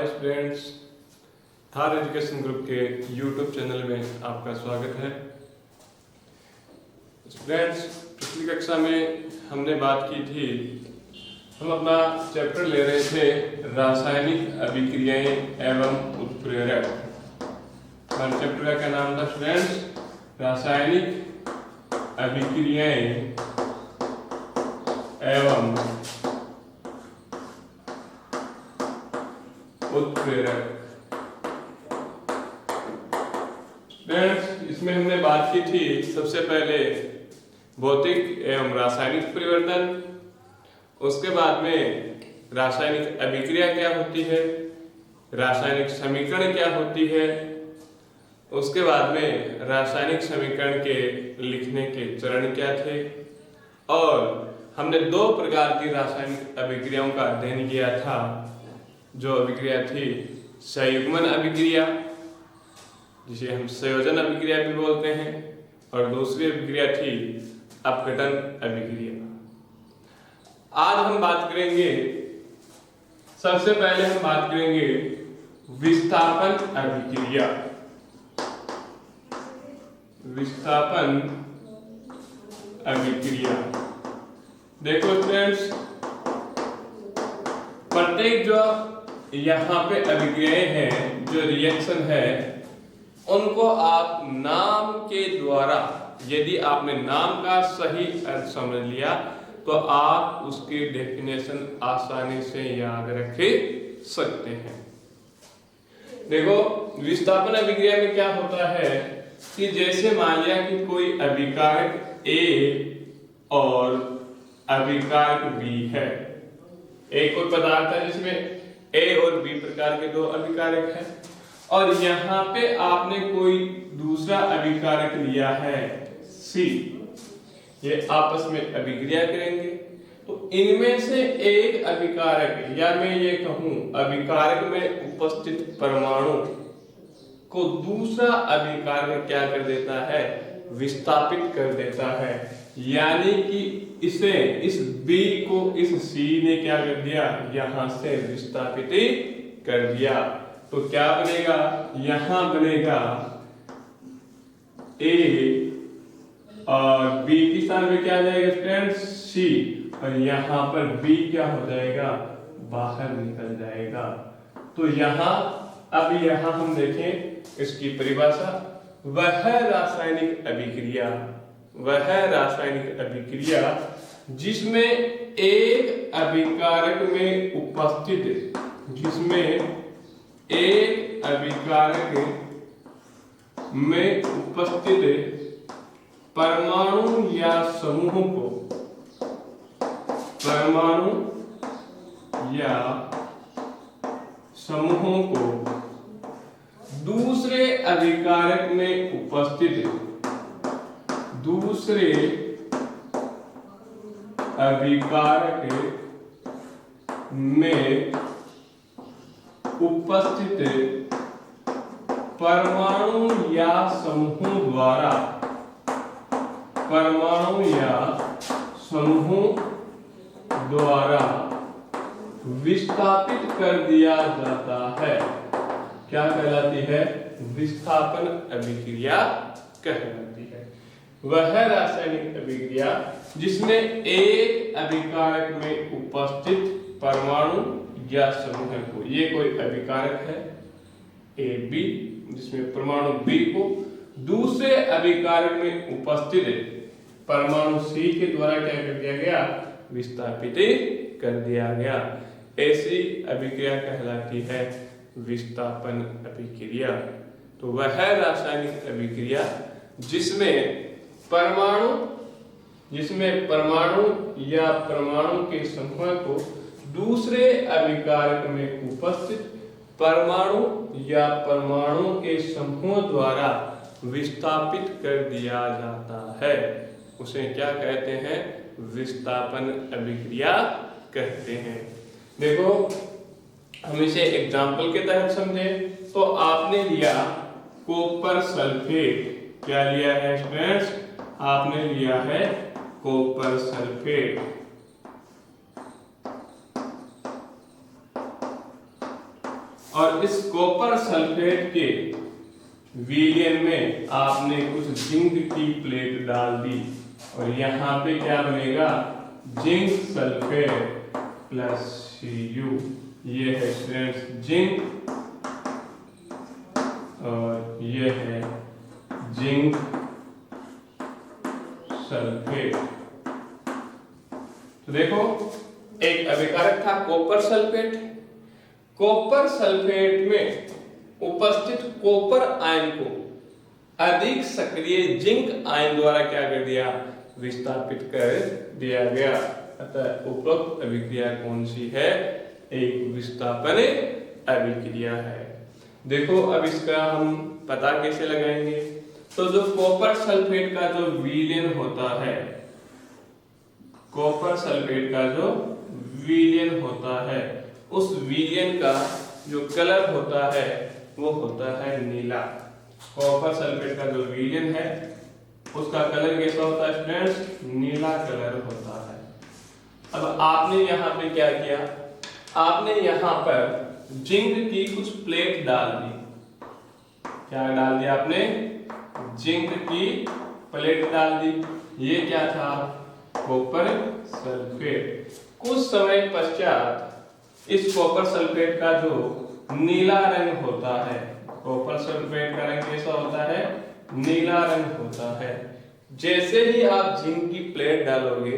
Students, Thar education group के YouTube channel में आपका स्वागत है। स्टूडेंट्स, पिछली कक्षा में हमने बात की थी, हम अपना चैप्टर ले रहे थे रासायनिक अभिक्रियाएं एवं उत्प्रेरक। हमारे चैप्टर का क्या नाम था स्टूडेंट्स? रासायनिक अभिक्रियाएं एवं उत्प्रेरक। इसमें हमने बात की थी सबसे पहले भौतिक एवं रासायनिक परिवर्तन, उसके बाद में रासायनिक अभिक्रिया क्या होती है, रासायनिक समीकरण क्या होती है, उसके बाद में रासायनिक समीकरण के लिखने के चरण क्या थे, और हमने दो प्रकार की रासायनिक अभिक्रियाओं का अध्ययन किया था। जो अभिक्रिया थी संयुग्मन अभिक्रिया, जिसे हम संयोजन अभिक्रिया भी बोलते हैं, और दूसरी अभिक्रिया थी अपघटन अभिक्रिया। आज हम बात करेंगे, सबसे पहले हम बात करेंगे विस्थापन अभिक्रिया। विस्थापन अभिक्रिया देखो फ्रेंड्स, प्रत्येक जो यहाँ पे अभिक्रियाएं हैं, जो रिएक्शन है, उनको आप नाम के द्वारा, यदि आपने नाम का सही अर्थ समझ लिया तो आप उसकी डेफिनेशन आसानी से याद रख सकते हैं। देखो, विस्थापन अभिक्रिया में क्या होता है कि जैसे मान लिया कि कोई अभिकारक A और अभिकारक B है। एक कोई पदार्थ है जिसमें A और B प्रकार के दो अभिकारक हैं, और यहाँ पे आपने कोई दूसरा अभिकारक लिया है C। ये आपस में अभिक्रिया करेंगे, तो इनमें से एक अभिकारक, या मैं ये कहूँ अभिकारक में उपस्थित परमाणु को दूसरा अभिकारक क्या कर देता है? विस्थापित कर देता है। यानी कि इसे, इस B को इस C ने क्या कर दिया? यहां से विस्थापित कर दिया। तो क्या बनेगा? यहां बनेगा A और B की स्थान में क्या जाएगा फ्रेंड्स? C, और यहां पर B क्या हो जाएगा? बाहर निकल जाएगा। तो यहां, अब यहां हम देखें इसकी परिभाषा, वह रासायनिक अभिक्रिया, वह रासायनिक अभिक्रिया जिसमें एक अभिकारक में उपस्थित, जिसमें एक अभिकारक में उपस्थित परमाणु या समूह को, परमाणु या समूहों को दूसरे अभिकारक में उपस्थित, दूसरे अभिकारक में उपस्थित परमाणु या समूहों द्वारा, परमाणु या समूहों द्वारा विस्थापित कर दिया जाता है। क्या कहलाती है? विस्थापन अभिक्रिया कहलाती है। वह रासायनिक अभिक्रिया जिसमें एक अभिकारक में उपस्थित परमाणु या समूह को, ये कोई अभिकारक है AB, जिसमें परमाणु B को दूसरे अभिकारक में उपस्थित परमाणु C के द्वारा क्या कर दिया गया? विस्थापित कर दिया गया। ऐसी अभिक्रिया कहलाती है विस्थापन अभिक्रिया। तो वह रासायनिक अभिक्रिया जिसमें परमाणु, जिसमें परमाणु या परमाणु के समूह को दूसरे अभिकारक में उपस्थित परमाणु या परमाणु के समूह द्वारा विस्थापित कर दिया जाता है, उसे क्या कहते हैं? विस्थापन अभिक्रिया कहते हैं। देखो, हम इसे एग्जाम्पल के तहत समझे तो आपने लिया कॉपर सल्फेट। क्या लिया है स्टूडेंट्स? आपने लिया है कॉपर सल्फेट। और इस कॉपर सल्फेट के विलयन में आपने कुछ जिंक की प्लेट डाल दी और यहाँ पे क्या बनेगा, जिंक सल्फेट प्लस Cu। ये है स्टूडेंट्स जिंक और ये है जिंक सल्फेट। तो देखो एक अभिकारक था कॉपर सल्फेट। कॉपर सल्फेट में उपस्थित कॉपर आयन को अधिक सक्रिय जिंक आयन द्वारा क्या कर दिया, विस्थापित कर दिया गया। अतः उपरोक्त अभिक्रिया कौन सी है, एक विस्थापन अभिक्रिया है। देखो अब इसका हम पता कैसे लगाएंगे। तो जो कॉपर सल्फेट का जो विलयन होता है, कॉपर सल्फेट का जो विलयन होता है, उस विलयन का जो कलर होता है वो होता है नीला। कॉपर सल्फेट का जो विलयन है उसका कलर कैसा होता है स्टूडेंट्स, नीला कलर होता है। अब आपने यहाँ पे क्या किया, आपने यहाँ पर जिंक की कुछ प्लेट डाल दी। क्या डाल दिया आपने, जिंक की प्लेट डाल दी। ये क्या था, कॉपर सल्फेट। कुछ समय पश्चात इस कॉपर सल्फेट का जो नीला रंग होता है, कॉपर सल्फेट का रंग कैसा होता है, नीला रंग होता है। जैसे ही आप जिंक की प्लेट डालोगे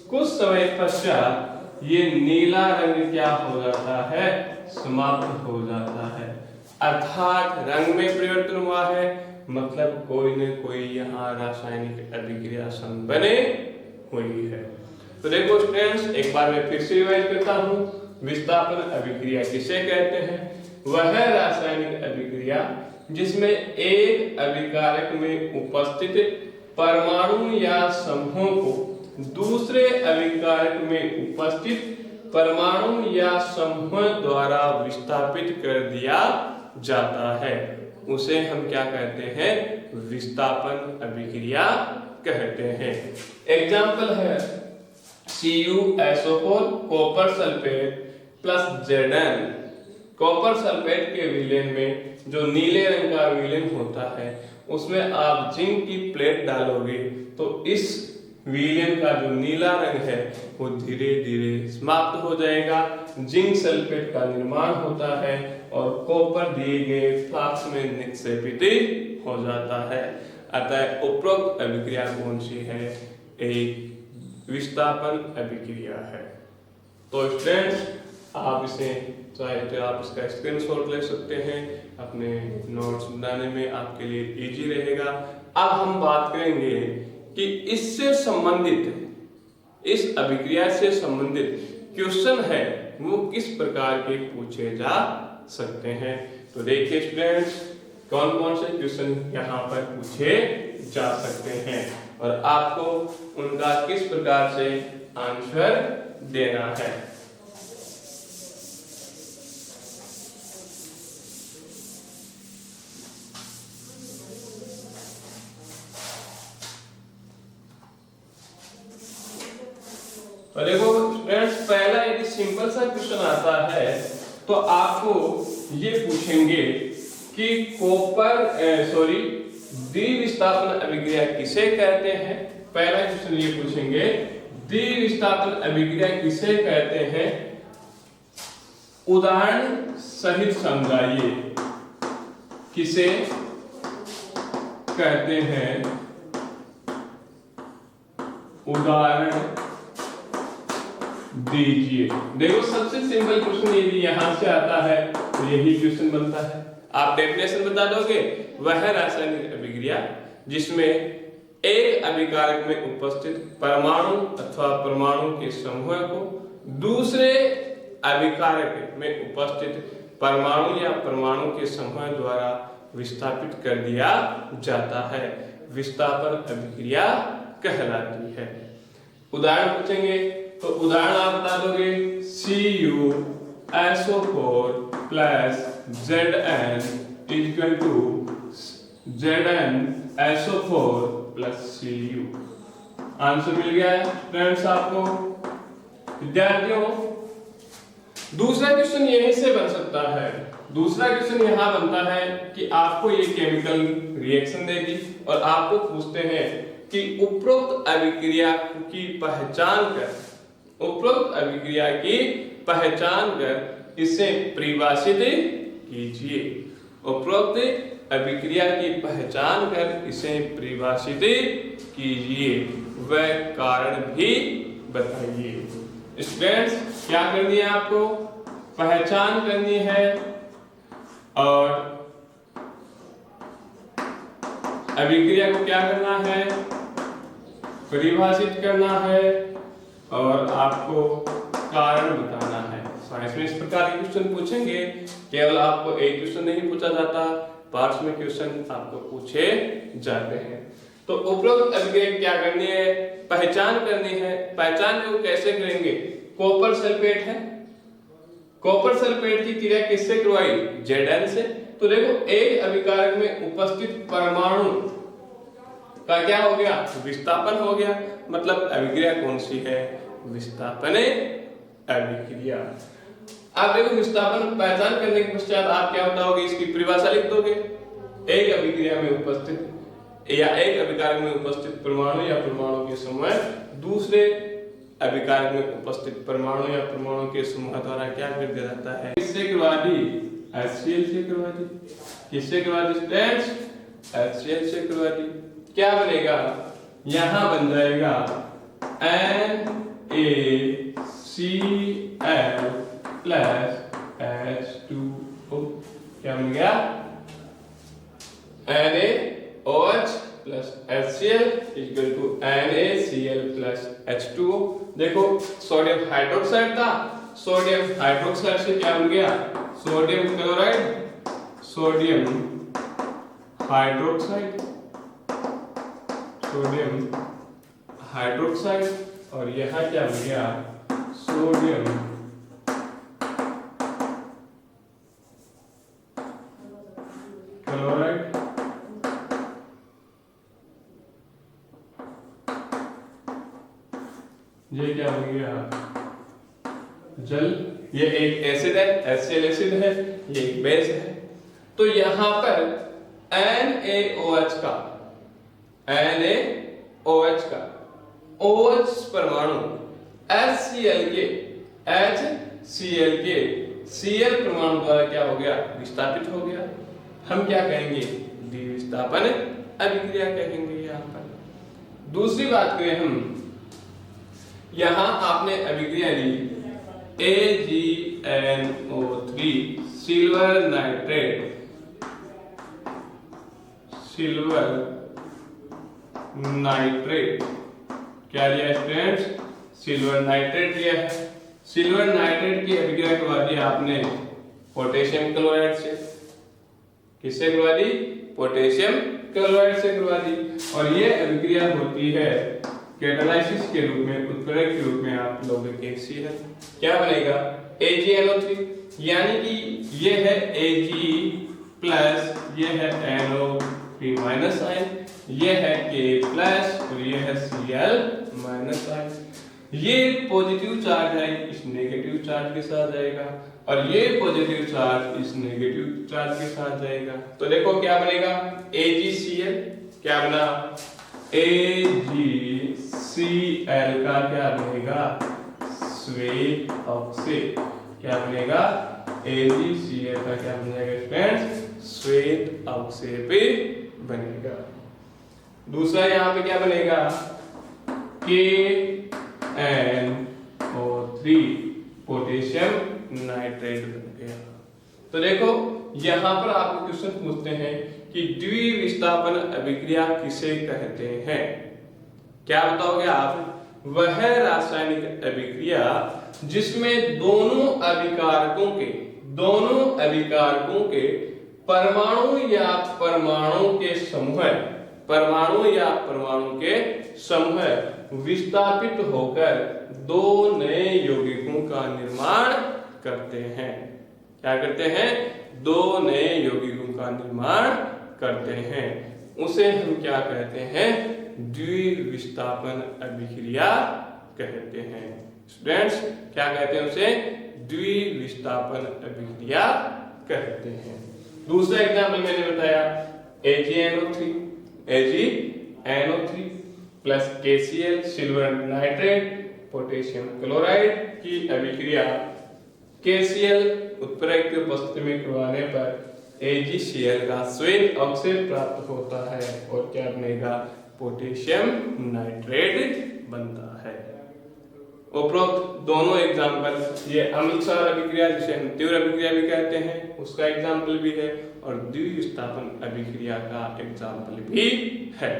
कुछ समय पश्चात ये नीला रंग क्या हो जाता है, समाप्त हो जाता है। अर्थात रंग में परिवर्तन हुआ है, मतलब कोई न कोई यहाँ रासायनिक अभिक्रिया संपन्न हुई है। तो देखो स्टूडेंट्स एक बार मैं फिर से रिवाइज करता हूँ, विस्थापन अभिक्रिया किसे कहते हैं, वह रासायनिक अभिक्रिया जिसमें एक अभिकारक में उपस्थित परमाणु या समूह को दूसरे अभिकारक में उपस्थित परमाणु या समूह द्वारा विस्थापित कर दिया जाता है, उसे हम क्या कहते हैं, विस्थापन अभिक्रिया कहते हैं। एग्जाम्पल है CuSO4 copper sulphate plus Zn। Copper sulphate के विलयन में जो नीले रंग का विलयन होता है उसमें आप जिंक की प्लेट डालोगे तो इस विलयन का जो नीला रंग है वो धीरे धीरे समाप्त हो जाएगा, जिंक सल्फेट का निर्माण होता है और कॉपर दिए गए फ्लास्क में निक्षेपित हो जाता है। अतः उपरोक्त अभिक्रिया कौन सी है, एक विस्थापन अभिक्रिया है। तो स्टूडेंट्स आप इसे चाहे तो आप इसका स्क्रीनशॉट ले सकते हैं, अपने नोट्स बनाने में आपके लिए इजी रहेगा। अब हम बात करेंगे कि इससे संबंधित, इस अभिक्रिया से संबंधित क्वेश्चन है वो किस प्रकार के पूछे जा सकते हैं। तो देखिए स्टूडेंट्स कौन कौन से क्वेश्चन यहाँ पर पूछे जा सकते हैं और आपको उनका किस प्रकार से आंसर देना है। तो देखो स्टूडेंट्स पहला यदि सिंपल सा क्वेश्चन आता है तो आपको ये पूछेंगे कि द्विविस्थापन अभिक्रिया किसे कहते हैं। पहला क्वेश्चन ये पूछेंगे द्विविस्थापन अभिक्रिया किसे कहते हैं, उदाहरण सहित समझाइए। किसे कहते हैं, उदाहरण दीजिए। देखो सबसे सिंपल क्वेश्चन यदि यहां से आता है तो यही क्वेश्चन बनता है। आप डेफिनेशन बता दोगे, वह रासायनिक अभिक्रिया जिसमें एक अभिकारक में उपस्थित परमाणु अथवा परमाणु के समूह को दूसरे अभिकारक में उपस्थित परमाणु या परमाणु के समूह द्वारा विस्थापित कर दिया जाता है, विस्थापन अभिक्रिया कहलाती है। उदाहरण पूछेंगे तो उदाहरण आप बता दोगे CuSO4 plus Zn is equal to ZnSO4 plus Cu। Answer मिल गया है फ्रेंड्स आपको। विद्यार्थियों दूसरा क्वेश्चन यहीं से बन सकता है, दूसरा क्वेश्चन यहाँ बनता है कि आपको ये केमिकल रिएक्शन देगी और आपको पूछते हैं कि उपरोक्त अभिक्रिया की पहचान कर, उपरोक्त अभिक्रिया की पहचान कर इसे परिभाषित कीजिए। उपरोक्त अभिक्रिया की पहचान कर इसे परिभाषित कीजिए, वह कारण भी बताइए। स्टूडेंट्स क्या करनी है आपको, पहचान करनी है और अभिक्रिया को क्या करना है, परिभाषित करना है और आपको कारण बताना है। साइंस में इस प्रकार के क्वेश्चन पूछेंगे, केवल आपको एक क्वेश्चन नहीं पूछा जाता, पार्ट्स में क्वेश्चन आपको पूछे जाते हैं। तो उपरोक्त अभिक्रिया क्या करनी है, पहचान करनी है। पहचान को कैसे करेंगे, कॉपर सल्फेट है, कॉपर सल्फेट की क्रिया किससे करवाई, Zn से। तो देखो एक अभिकारक में उपस्थित परमाणु का क्या हो गया, विस्थापन हो गया, मतलब अभिक्रिया कौन सी है, विस्थापन अभिक्रिया। अब देखो विस्थापन पहचान करने के पश्चात आप क्या बताओगे, इसकी परिभाषा लिख दोगे। एक अभिक्रिया में उपस्थित या एक अभिकारक में उपस्थित परमाणु या परमाणु के समूह दूसरे अभिकारक में उपस्थित परमाणु या परमाणु के समूह द्वारा क्या कर दिया जाता है, किससे करवा दी, HCl से करवा दी। किससे करवा दी स्टूडेंट्स, HCl से करवा दी। क्या बनेगा, यहां बन जाएगा NaCl प्लस H2O। क्या बन गया, NaOH plus HCl equal to NaCl plus H2O। देखो सोडियम हाइड्रोक्साइड था, सोडियम हाइड्रोक्साइड से क्या बन गया, sodium chloride, sodium hydroxide, sodium hydroxide और यहां क्या बन गया, सोडियम क्लोराइड। ये क्या बन गया, जल। ये एक एसिड है, HCl एसिड है, ये एक बेस है। तो यहां पर NaOH का OH परमाणु HCl के Cl परमाणु द्वारा क्या हो गया, विस्थापित हो गया। हम क्या कहेंगे, द्विविस्थापन अभिक्रिया कहेंगे। यहाँ पर दूसरी बात करें हम, यहां आपने अभिक्रिया ली AgNO3 सिल्वर नाइट्रेट क्या लिया स्टूडेंट्स, सिल्वर नाइट्रेट लिया है। सिल्वर नाइट्रेट की अभिक्रिया करवा दी आपने पोटेशियम क्लोराइड से। किससे करवा दी, पोटेशियम क्लोराइड से करवा दी। और ये अभिक्रिया होती है कैटालाइसिस के रूप में, उत्प्रेरक के रूप में आप लोगों के HCl क्या बनेगा, AgNO3, यानी कि ये है Ag प्लस ये है NO3 माइनस आयन, ये है K प्लस और ये है Cl माइनस आयन। ये पॉजिटिव चार्ज है, इस नेगेटिव चार्ज के साथ जाएगा और ये पॉजिटिव चार्ज इस नेगेटिव चार्ज के साथ जाएगा। तो देखो क्या बनेगा, AgCl क्या बना, AgCl का क्या बनेगा, श्वेत अवक्षेप। क्या बनेगा, AgCl का क्या बनेगा फ्रेंड्स, श्वेत अवक्षेप बनेगा। दूसरा यहाँ पे क्या बनेगा, KNO3 पोटेशियम नाइट्रेट बन गया। तो देखो यहाँ पर आपको क्वेश्चन पूछते हैं कि द्विविस्थापन अभिक्रिया किसे कहते हैं। क्या बताओगे आप, वह रासायनिक अभिक्रिया जिसमें दोनों अभिकारकों के परमाणु या परमाणु के समूह विस्थापित होकर दो नए यौगिकों का निर्माण करते हैं। क्या करते हैं, दो नए यौगिकों का निर्माण करते हैं, उसे हम क्या कहते हैं, द्विविस्थापन अभिक्रिया कहते हैं। स्टूडेंट्स क्या कहते हैं उसे, द्विविस्थापन अभिक्रिया कहते हैं। दूसरा एग्जाम्पल मैंने बताया AgNO3 plus KCl silver nitrate potassium chloride की अभिक्रिया KCl उत्प्रेरक की उपस्थिति में करवाने पर AgCl का श्वेत अवक्षेप प्राप्त होता है और क्या बनेगा, पोटेशियम नाइट्रेट बनता है। उपरोक्त दोनों एग्जाम्पल, ये अम्लक्षार अभिक्रिया जिसे हम तीव्र अभिक्रिया भी कहते हैं उसका एग्जाम्पल भी है और द्विविस्थापन अभिक्रिया का एग्जाम्पल भी है।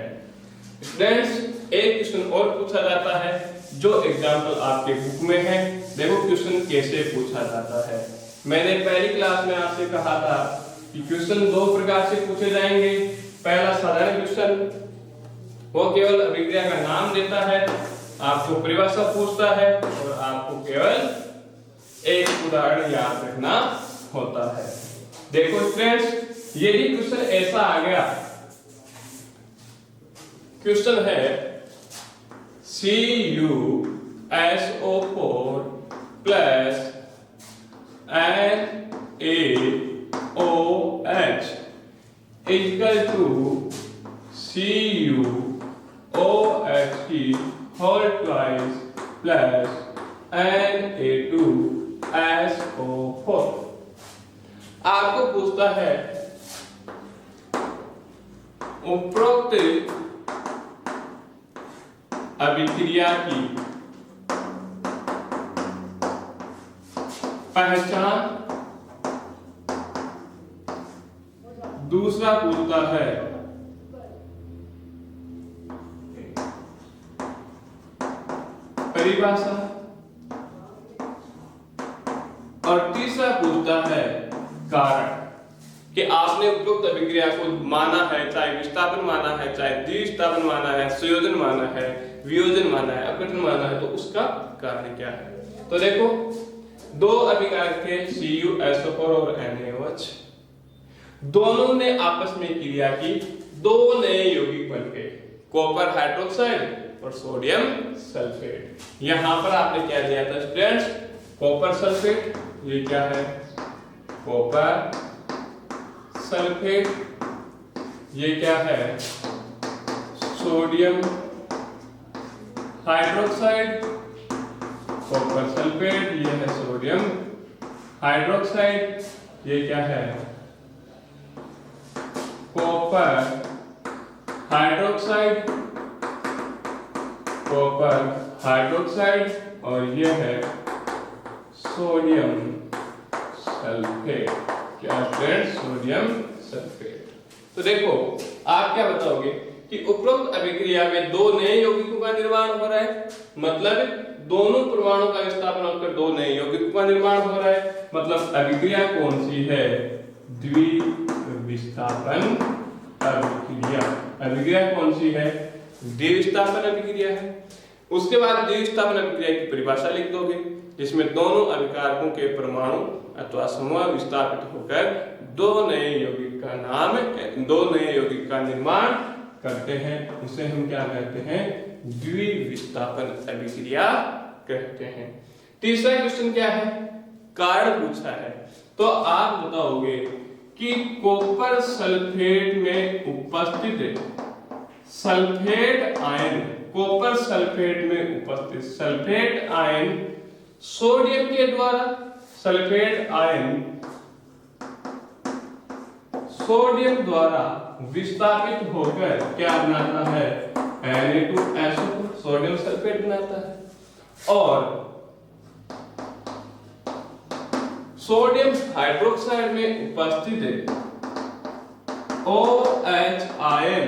स्टूडेंट्स, एक क्वेश्चन और पूछा जाता है जो एग्जाम्पल आपके बुक में है। देखो क्वेश्चन कैसे पूछा जाता है। मैंने पहली क्लास में आपसे कहा था कि क्वेश्चन दो प्रकार से पूछे जाएंगे। पहला साधारण क्वेश्चन, वो केवल अभिक्रिया का नाम देता है, आपको परिभाषा पूछता है और आपको केवल एक उदाहरण याद रखना होता है। देखो फ्रेंड्स, यदि क्वेश्चन ऐसा आ गया, क्वेश्चन है CuSO4 plus NaOH equal to CuOH whole twice plus Na2SO4। आपको पूछता है उपरोक्त अभिक्रिया की पहचान, दूसरा पूछता है परिभाषा और तीसरा पूछता है कारण कि आपने उपरोक्त अभिक्रिया को माना है, चाहे विस्थापन माना है, चाहे द्विविस्थापन माना है, संयोजन माना है, वियोजन माना है, अपघटन माना है, तो उसका कारण क्या है। तो देखो दो अभिक्रिया थे CuSO4 और NaOH, दोनों ने आपस में क्रिया की, दो नए यौगिक बन गए, कॉपर हाइड्रोक्साइड और सोडियम सल्फेट। यहां पर आपने क्या दिया था स्टूडेंट्स, कॉपर सल्फेट, ये क्या है कॉपर सल्फेट, ये क्या है सोडियम हाइड्रोक्साइड, कॉपर सल्फेट, ये है सोडियम हाइड्रोक्साइड, ये क्या है कॉपर हाइड्रोक्साइड, कॉपर हाइड्रोक्साइड और ये है सोडियम सल्फेट। क्या फ्रेंड्स, सोडियम सल्फेट। तो देखो आप क्या बताओगे कि उपरोक्त अभिक्रिया में दो नए यौगिकों का निर्माण हो रहा है, मतलब दोनों परमाणु का विस्थापन होकर दो नए यौगिकों का निर्माण हो रहा है, मतलब अभिक्रिया कौन सी है, द्विविस्थापन अभिक्रिया। अभिक्रिया कौन सी है, द्विविस्थापन अभिक्रिया है। उसके बाद द्विविस्थापन अभिक्रिया की परिभाषा लिख दोगे जिसमें दोनों अभिकारकों के परमाणु अथवा समूह विस्थापित होकर दो नए यौगिक का निर्माण करते हैं, उसे हम क्या कहते हैं, द्विविस्थापन अभिक्रिया कहते हैं। तीसरा क्वेश्चन क्या है, कारण पूछा है। तो आप बताओगे कि कॉपर सल्फेट में उपस्थित सल्फेट आयन, कॉपर सल्फेट में उपस्थित सल्फेट आयन सोडियम के द्वारा, सल्फेट आयन सोडियम द्वारा विस्थापित होकर क्या बनाता है, Na2SO4 सोडियम सल्फेट बनाता है, और सोडियम हाइड्रोक्साइड में उपस्थित OH आयन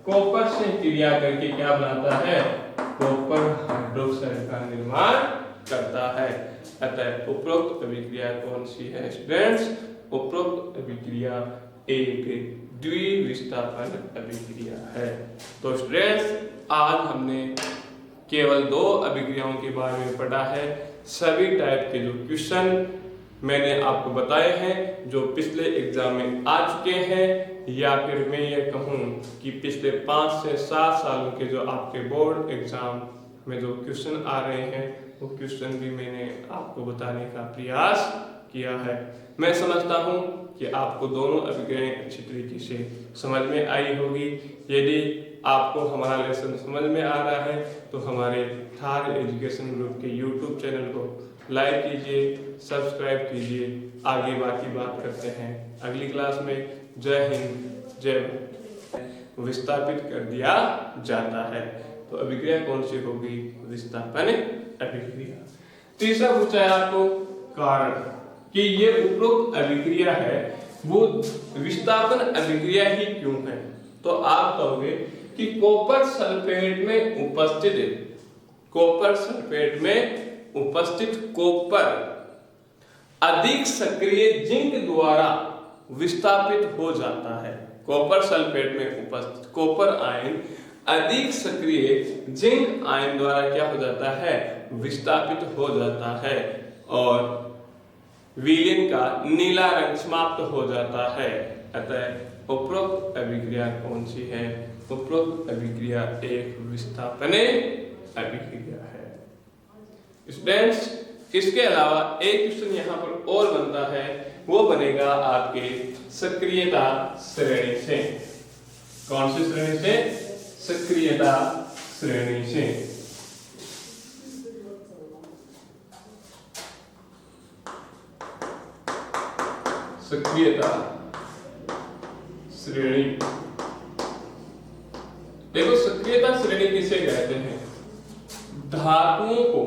कॉपर से क्रिया करके क्या बनाता है, कॉपर हाइड्रोक्साइड का निर्माण करता है। अतः उपरोक्त अभिक्रिया कौन सी है स्टूडेंट्स, उपरोक्त अभिक्रिया एक द्विविस्थापन अभिक्रिया है। तो स्टूडेंट्स आज हमने केवल दो अभिक्रियाओं के बारे में पढ़ा है। सभी टाइप के जो क्वेश्चन मैंने आपको बताए हैं जो पिछले एग्जाम में आ चुके हैं, या फिर मैं ये कहूँ कि पिछले 5 से 7 सालों के जो आपके बोर्ड एग्जाम में जो क्वेश्चन आ रहे हैं वो क्वेश्चन भी मैंने आपको बताने का प्रयास किया है। मैं समझता हूँ कि आपको दोनों अभिक्रियाएं अच्छी तरीके से समझ में आई होगी। यदि आपको हमारा लेसन समझ में आ रहा है तो हमारे थार एजुकेशन ग्रुप के यूट्यूब चैनल को लाइक कीजिए, सब्सक्राइब कीजिए। आगे बाकी बात करते हैं अगली क्लास में। जय हिंद, जय भारत। विस्थापित कर दिया जाता है तो अभिक्रिया कौन सी होगी? विस्थापन अभिक्रिया। तीसरा पूछा है आपको कारण कि ये उपरोक्त अभिक्रिया है वो विस्थापन अभिक्रिया ही क्यों है। तो आप कहोगे कि कॉपर सल्फेट में उपस्थित कॉपर अधिक सक्रिय जिंक द्वारा विस्थापित हो जाता है। कॉपर सल्फेट में उपस्थित कॉपर आयन अधिक सक्रिय जिंक आयन द्वारा क्या हो जाता है? विस्थापित हो जाता है और विलयन का नीला रंग समाप्त हो जाता है। अतः उपरोक्त अभिक्रिया कौन सी है? उपरोक्त अभिक्रिया एक विस्थापन अभिक्रिया है। स्टूडेंट्स, इसके अलावा एक क्वेश्चन यहाँ पर और बनता है, वो बनेगा आपके सक्रियता श्रेणी से। कौन सी श्रेणी से? सक्रियता श्रेणी से। सक्रियता श्रेणी। देखो सक्रियता श्रेणी किसे कहते हैं? धातुओं को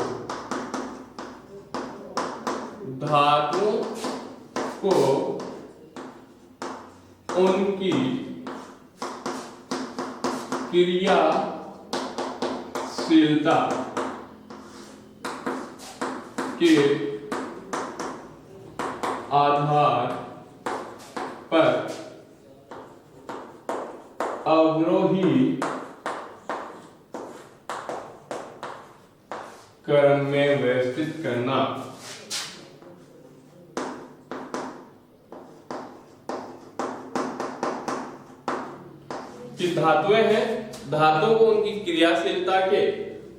उनकी क्रियाशीलता के आधार पर अवरोही क्रम में व्यवस्थित करना। कि धातुएं हैं, धातुओं को उनकी क्रियाशीलता के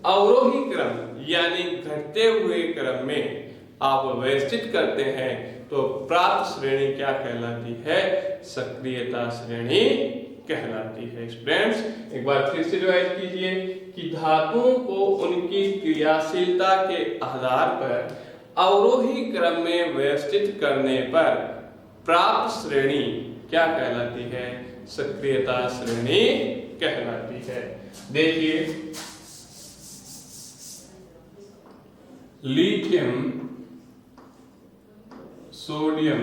अवरोही क्रम यानी घटते हुए क्रम में आप व्यवस्थित करते हैं तो प्राप्त श्रेणी क्या कहलाती है? सक्रियता श्रेणी कहलाती है। स्टूडेंट्स, एक बार फिर से रिवाइज कीजिए कि धातुओं को उनकी क्रियाशीलता के आधार पर अवरोही क्रम में व्यवस्थित करने पर प्राप्त श्रेणी क्या कहलाती है? सक्रियता श्रेणी कहलाती है। देखिए, लिथियम सोडियम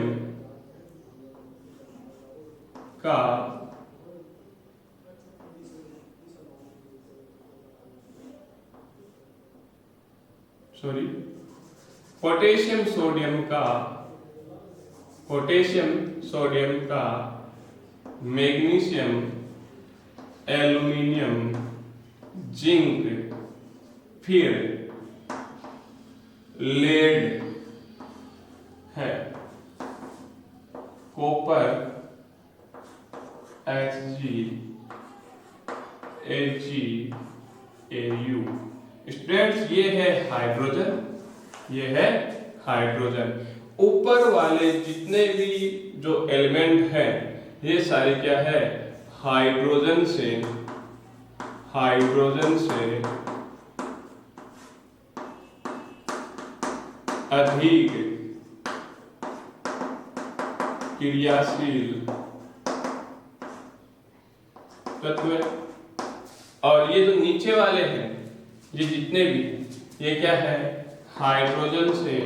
का पोटेशियम सोडियम का मैग्नीशियम, एल्युमिनियम, जिंक, फिर लेड है, कॉपर Hg, AgAu। स्टूडेंट्स, ये है हाइड्रोजन। ऊपर वाले जितने भी जो एलिमेंट हैं ये सारे क्या है? हाइड्रोजन से अधिक क्रियाशील तत्व। और ये जो नीचे वाले हैं, ये जितने भी, ये क्या है? हाइड्रोजन से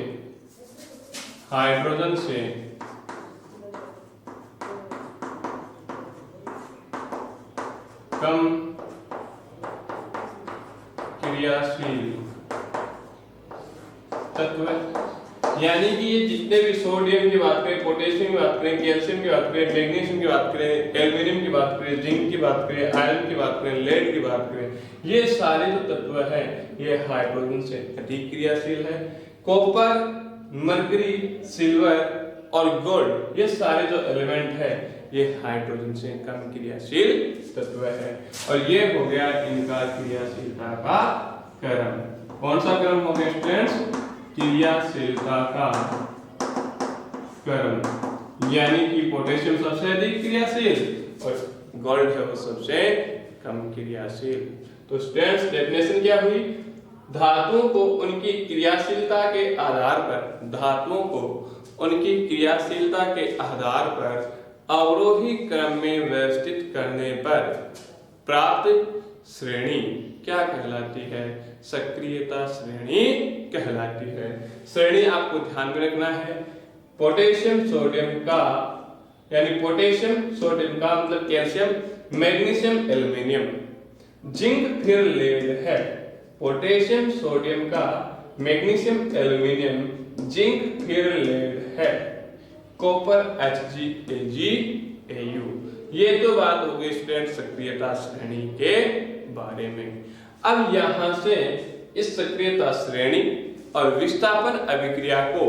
कम क्रियाशील तत्व। यानी कि ये जितने भी सोडियम की बात करें, पोटेशियम की बात करें, कैल्शियम की बात करें, मैग्नीशियम की बात करें, एल्युमिनियम की बात करें, जिंक की बात करें, आयरन की बात करें, लेड की बात करें, ये सारे जो तत्व हैं ये हाइड्रोजन से अधिक क्रियाशील है। कॉपर, मरकरी, सिल्वर और गोल्ड, ये सारे जो एलिमेंट है ये हाइड्रोजन से कम क्रियाशील तत्व है। और ये हो गया इनका क्रियाशीलता का क्रम। कौन सा क्रम हो गया स्टूडेंट्स? क्रियाशीलता का क्रम, यानी कि पोटेशियम सबसे अधिक क्रियाशील और गोल्ड है वो सबसे कम क्रियाशील। तो स्टूडेंट्स डेफिनेशन क्या हुई? धातुओं को उनकी क्रियाशीलता के आधार पर, धातुओं को उनकी क्रियाशीलता के आधार पर अवरोही क्रम में व्यवस्थित करने पर प्राप्त श्रेणी क्या कहलाती है? सक्रियता श्रेणी कहलाती है। श्रेणी आपको ध्यान में रखना है। पोटेशियम सोडियम का, यानी पोटेशियम सोडियम का मतलब कैल्शियम, मैग्नीशियम एल्युमिनियम, जिंक फिर लेड है। पोटेशियम सोडियम का, मैग्नीशियम एल्युमिनियम, जिंक फिर लेड है, कॉपर HgAgAu। ये तो बात हो गई स्टूडेंट सक्रियता श्रेणी के बारे में। अब यहां से इस सक्रियता श्रेणी और विस्थापन अभिक्रिया को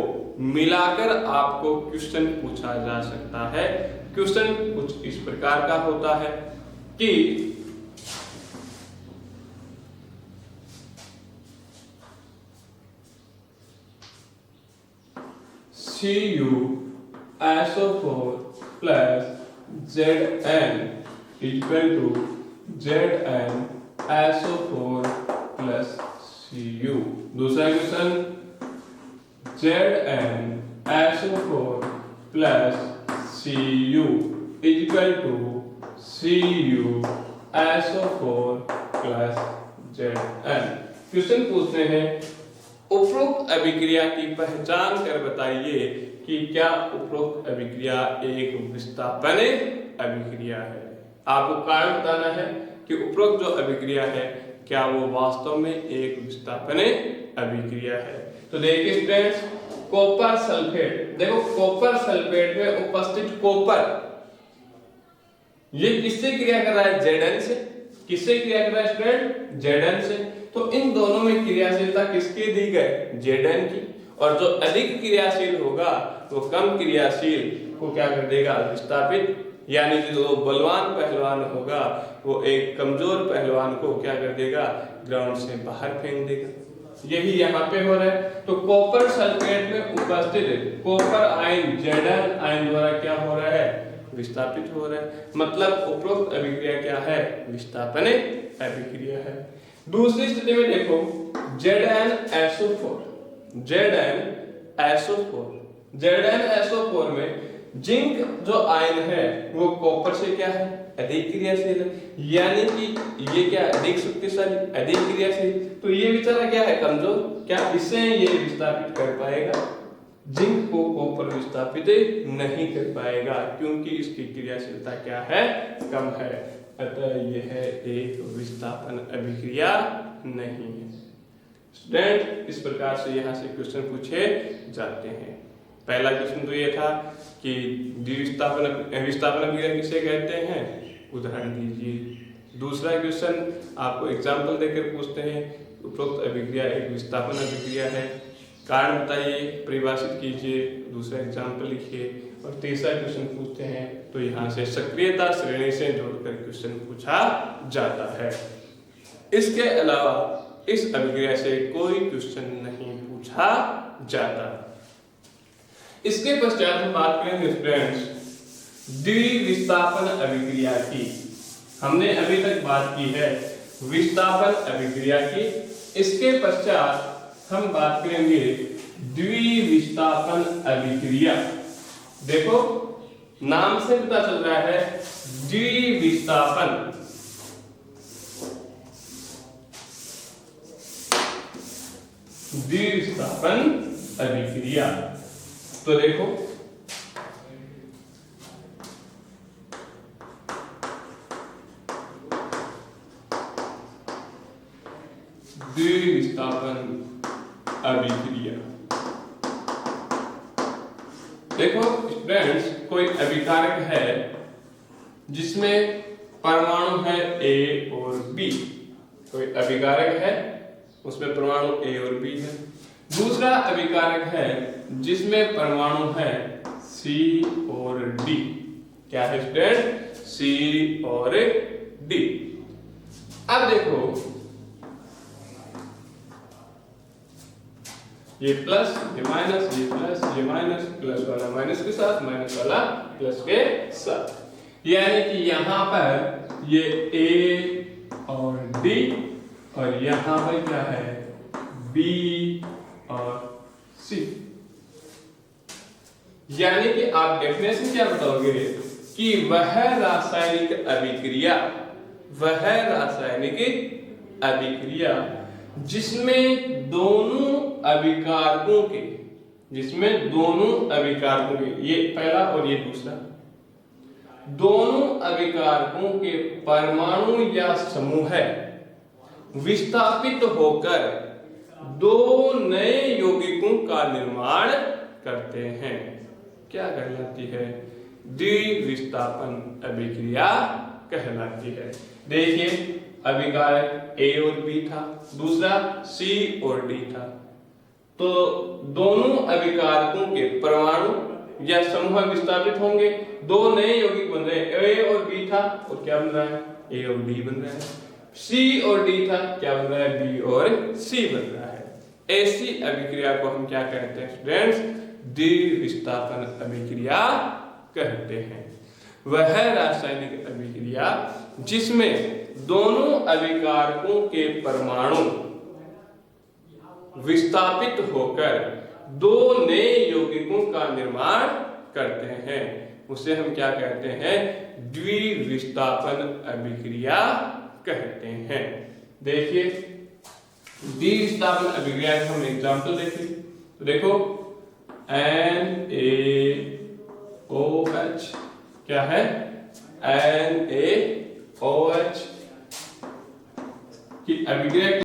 मिलाकर आपको क्वेश्चन पूछा जा सकता है। क्वेश्चन कुछ इस प्रकार का होता है कि CuSO4 plus Zn equal to ZnSO4 plus Cu। दूसरा question ZnSO4 plus Cu equal to CuSO4 plus Zn। Question पूछते हैं उपरोक्त अभिक्रिया की पहचान कर बताइए कि क्या उपरोक्त अभिक्रिया एक विस्थापन अभिक्रिया है। आपको कारण बताना है कि उपरोक्त जो अभिक्रिया है क्या वो वास्तव में एक विस्थापन अभिक्रिया है। तो देखिए स्टूडेंट्स, कॉपर सल्फेट, देखो कॉपर सल्फेट में उपस्थित कॉपर ये किससे क्रिया कर रहा है? Zn से। किससे क्रिया कर रहा है स्टूडेंट? Zn से। तो इन दोनों में क्रियाशीलता किसकी दी गई? Zn की। और जो अधिक क्रियाशील होगा वो कम क्रियाशील को क्या कर देगा? विस्थापित, यानी कि जो बलवान पहलवान होगा वो एक कमजोर पहलवान को क्या कर देगा? ग्राउंड से बाहर फेंक देगा। यही यहाँ पे हो रहा है। तो कॉपर सल्फेट में उपस्थित कॉपर आयन Zn आयन द्वारा क्या हो रहा है? विस्थापित हो रहा है। मतलब उपरोक्त अभिक्रिया क्या है? विस्थापन अभिक्रिया है। दूसरी स्थिति में देखो ZnSO4 में जिंक जो आयन है वो कॉपर से क्या है? अधिक क्रियाशील है, यानी कि ये क्या अधिक शक्तिशाली, अधिक क्रियाशील। तो ये बेचारा क्या है? कमजोर। क्या इससे ये विस्थापित कर पाएगा? जिंक को कॉपर विस्थापित नहीं कर पाएगा क्योंकि इसकी क्रियाशीलता क्या है? कम है। अतः यह एक विस्थापन अभिक्रिया नहीं है। स्टूडेंट, इस प्रकार से यहाँ से क्वेश्चन पूछे जाते हैं। पहला क्वेश्चन तो ये था कि विस्थापन अभिक्रिया किसे कहते हैं? उदाहरण दीजिए। दूसरा क्वेश्चन आपको एग्जाम्पल देकर पूछते हैं उपरोक्त अभिक्रिया एक विस्थापन अभिक्रिया है, कारण बताइए, परिभाषित कीजिए, दूसरा एग्जाम्पल लिखिए। और तीसरा क्वेश्चन पूछते हैं तो यहाँ से सक्रियता श्रेणी से जोड़कर क्वेश्चन पूछा जाता है। इसके अलावा इस अभिक्रिया से कोई क्वेश्चन नहीं पूछा जाता। इसके पश्चात हम बात करेंगे स्टूडेंट्स द्विविस्थापन अभिक्रिया की। हमने अभी तक बात की है विस्थापन अभिक्रिया की। इसके पश्चात हम बात करेंगे द्विविस्थापन अभिक्रिया। देखो नाम से पता चल रहा है द्विविस्थापन। द्विविस्थापन अभिक्रिया। तो देखो द्विविस्थापन अभिक्रिया। देखो स्टूडेंट्स, कोई अभिकारक है जिसमें परमाणु है A और B। कोई अभिकारक है उसमें परमाणु A और B है। दूसरा अभिकारक है जिसमें परमाणु है C और D। क्या है स्टूडेंट? C और D। अब देखो ये प्लस ये माइनस, ये प्लस ये माइनस, प्लस वाला माइनस के साथ, माइनस वाला प्लस के साथ। यानी कि यहाँ पर ये A और D और यहाँ पर क्या है B और C। यानी कि आप डेफिनेशन क्या बताओगे कि वह रासायनिक अभिक्रिया जिसमें दोनों अभिकारकों के, ये पहला और ये दूसरा, दोनों अभिकारकों के परमाणु या समूह विस्थापित होकर दो नए यौगिकों का निर्माण करते हैं, क्या कहलाती है? द्विविस्थापन अभिक्रिया कहलाती है। देखिए अभिकारक A और B था, दूसरा C और D था, तो दोनों अभिकारकों के परमाणु या समूह विस्थापित होंगे, दो नए यौगिक बन रहे हैं। A और B था और क्या बन रहा है? A और D बन रहा है। C और D था, क्या बन रहा है? B और C बन रहा है। ऐसी अभिक्रिया को हम क्या कहते हैं स्टूडेंट्स? द्विविस्थापन अभिक्रिया कहते हैं। वह रासायनिक अभिक्रिया जिसमें दोनों अभिकारकों के परमाणु विस्थापित होकर दो नए यौगिकों का निर्माण करते हैं, उसे हम क्या कहते हैं? द्विविस्थापन अभिक्रिया कहते हैं। देखिए द्विविस्थापन अभिक्रिया का हम एग्जाम्पल देखें तो देखो NaOH क्या है? NaOH की अभिक्रिया